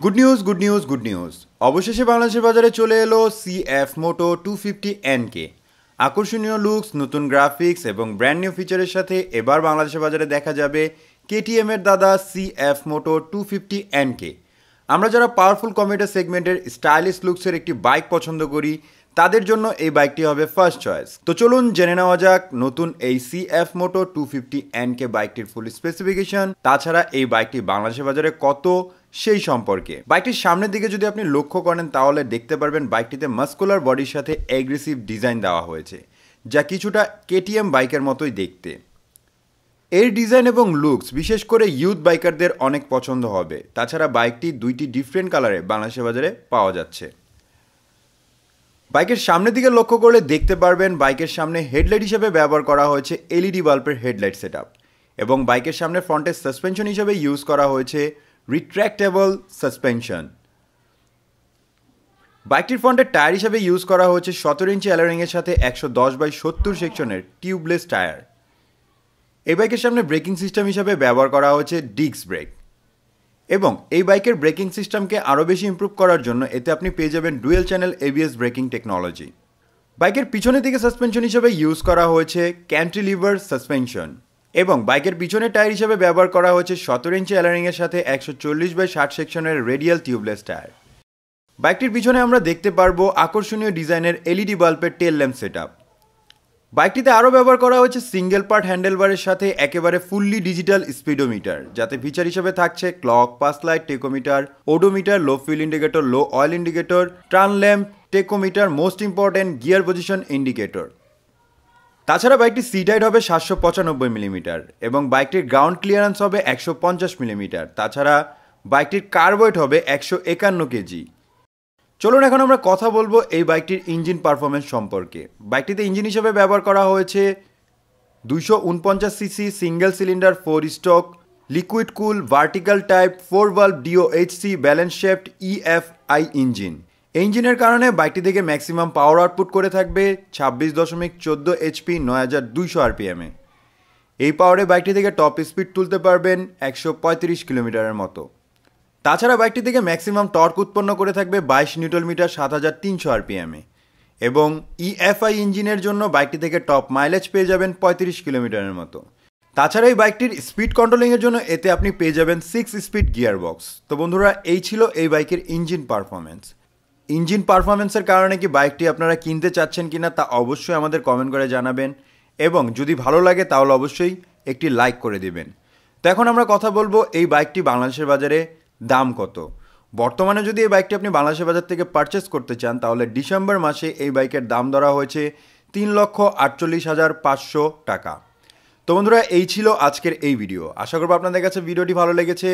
Good news অবশেষে বাংলাদেশের বাজারে চলে এলো CF Moto 250NK। আকর্ষণীয় লুকস, নতুন গ্রাফিক্স এবং ব্র্যান্ড নিউ ফিচারের সাথে এবার বাংলাদেশের বাজারে দেখা যাবে KTM এর দাদা CF Moto 250NK। আমরা যারা পাওয়ারফুল কমিউটার সেগমেন্টের স্টাইলিশ লুকসের একটি বাইক পছন্দ করি তাদের জন্য এই বাইকটি হবে ফার্স্ট চয়েস। তো চলুন জেনে নেওয়া যাক নতুন এই CF Moto 250NK বাইকটির ফুল স্পেসিফিকেশন, তাছাড়া এই বাইকটি বাংলাদেশের বাজারে কত সেই সম্পর্কে। বাইকটির সামনের দিকে যদি আপনি লক্ষ্য করেন তাহলে দেখতে পারবেন বাইকটিতে মাস্কুলার বডির সাথে এগ্রেসিভ ডিজাইন দেওয়া হয়েছে, যা কিছুটা KTM বাইকের মতোই দেখতে। এর ডিজাইন এবং লুকস বিশেষ করে ইউথ বাইকারদের অনেক পছন্দ হবে। তাছাড়া বাইকটি দুইটি ডিফারেন্ট কালারে বাংলাদেশের বাজারে পাওয়া যাচ্ছে। বাইকের সামনের দিকে লক্ষ্য করলে দেখতে পারবেন বাইকের সামনে হেডলাইট হিসেবে ব্যবহার করা হয়েছে LED বাল্বের হেডলাইট সেটআপ, এবং বাইকের সামনে ফ্রন্টের সাসপেনশন হিসেবে ইউজ করা হয়েছে রিট্র্যাক্টেবল সাসপেনশন। বাইকটির ফ্রন্টের টায়ার হিসেবে ইউজ করা হয়েছে 17 ইঞ্চি অ্যালোরিংয়ের সাথে 110/70 সেকশনের টিউবলেস টায়ার। এই বাইকের সামনে ব্রেকিং সিস্টেম হিসেবে ব্যবহার করা হয়েছে ডিস্ক ব্রেক, এবং এই বাইকের ব্রেকিং সিস্টেমকে আরও বেশি ইমপ্রুভ করার জন্য এতে আপনি পেয়ে যাবেন dual channel ABS breaking technology. বাইকের পিছনের দিকে সাসপেনশন হিসেবে ইউজ করা হয়েছে ক্যান্টিলিভার সাসপেনশন, এবং বাইকের পিছনের টায়ার হিসেবে ব্যবহার করা হয়েছে 17 ইঞ্চি অ্যালোরিংয়ের সাথে 140/60 সেকশনের রেডিয়াল টিউবলেস টায়ার। বাইকটির পিছনে আমরা দেখতে পারবো আকর্ষণীয় ডিজাইনের LED বাল্বের টেল ল্যাম্প সেটআপ। বাইকটিতে আরও ব্যবহার করা হয়েছে সিঙ্গেল পার্ট হ্যান্ডেলবারের সাথে একেবারে ফুললি ডিজিটাল স্পিডোমিটার, যাতে ফিচার হিসেবে থাকছে clock, pass light, tachometer, odometer, low fuel indicator, low oil indicator, turn lamp, tachometer, most important gear position indicator. তাছাড়া বাইকটির সিট হাইট হবে 795 মিলিমিটার এবং বাইকটির গ্রাউন্ড ক্লিয়ারেন্স হবে 150 মিলিমিটার। তাছাড়া বাইকটির কার ওয়েট হবে 151 কেজি। চলুন এখন আমরা কথা বলবো এই বাইকটির ইঞ্জিন পারফরমেন্স সম্পর্কে। বাইকটিতে ইঞ্জিন হিসেবে ব্যবহার করা হয়েছে 249 CC single cylinder 4 stroke liquid কুল vertical type 4 valve DOHC balance shift EFI engine. এই ইঞ্জিনের কারণে বাইকটি থেকে ম্যাক্সিমাম পাওয়ার আউটপুট করে থাকবে 26.14 HP 9200 RPM এ। এই পাওয়ারে বাইকটি থেকে টপ স্পিড তুলতে পারবেন 135 কিলোমিটারের মতো। তাছাড়া বাইকটি থেকে ম্যাক্সিমাম টর্ক উৎপন্ন করে থাকবে 22 নিউটন মিটার 7300 RPM এ, এবং EFI ইঞ্জিনের জন্য বাইকটি থেকে টপ মাইলেজ পেয়ে যাবেন 35 কিলোমিটারের মতো। তাছাড়া এই বাইকটির স্পিড কন্ট্রোলিংয়ের জন্য এতে আপনি পেয়ে যাবেন 6 স্পিড গিয়ার বক্স। তো বন্ধুরা, এই ছিল এই বাইকের ইঞ্জিন পারফরমেন্স। ইঞ্জিন পারফরমেন্সের কারণে কি বাইকটি আপনারা কিনতে চাচ্ছেন কিনা তা অবশ্যই আমাদের কমেন্ট করে জানাবেন, এবং যদি ভালো লাগে তাহলে অবশ্যই একটি লাইক করে দিবেন। তো এখন আমরা কথা বলবো এই বাইকটি বাংলাদেশের বাজারে দাম কত। বর্তমানে যদি এই বাইকটি আপনি বাংলাদেশের বাজার থেকে পারচেস করতে চান তাহলে ডিসেম্বর মাসে এই বাইকের দাম ধরা হয়েছে 3,48,500 টাকা। তো বন্ধুরা, এই ছিল আজকের এই ভিডিও। আশা করবো আপনাদের কাছে ভিডিওটি ভালো লেগেছে।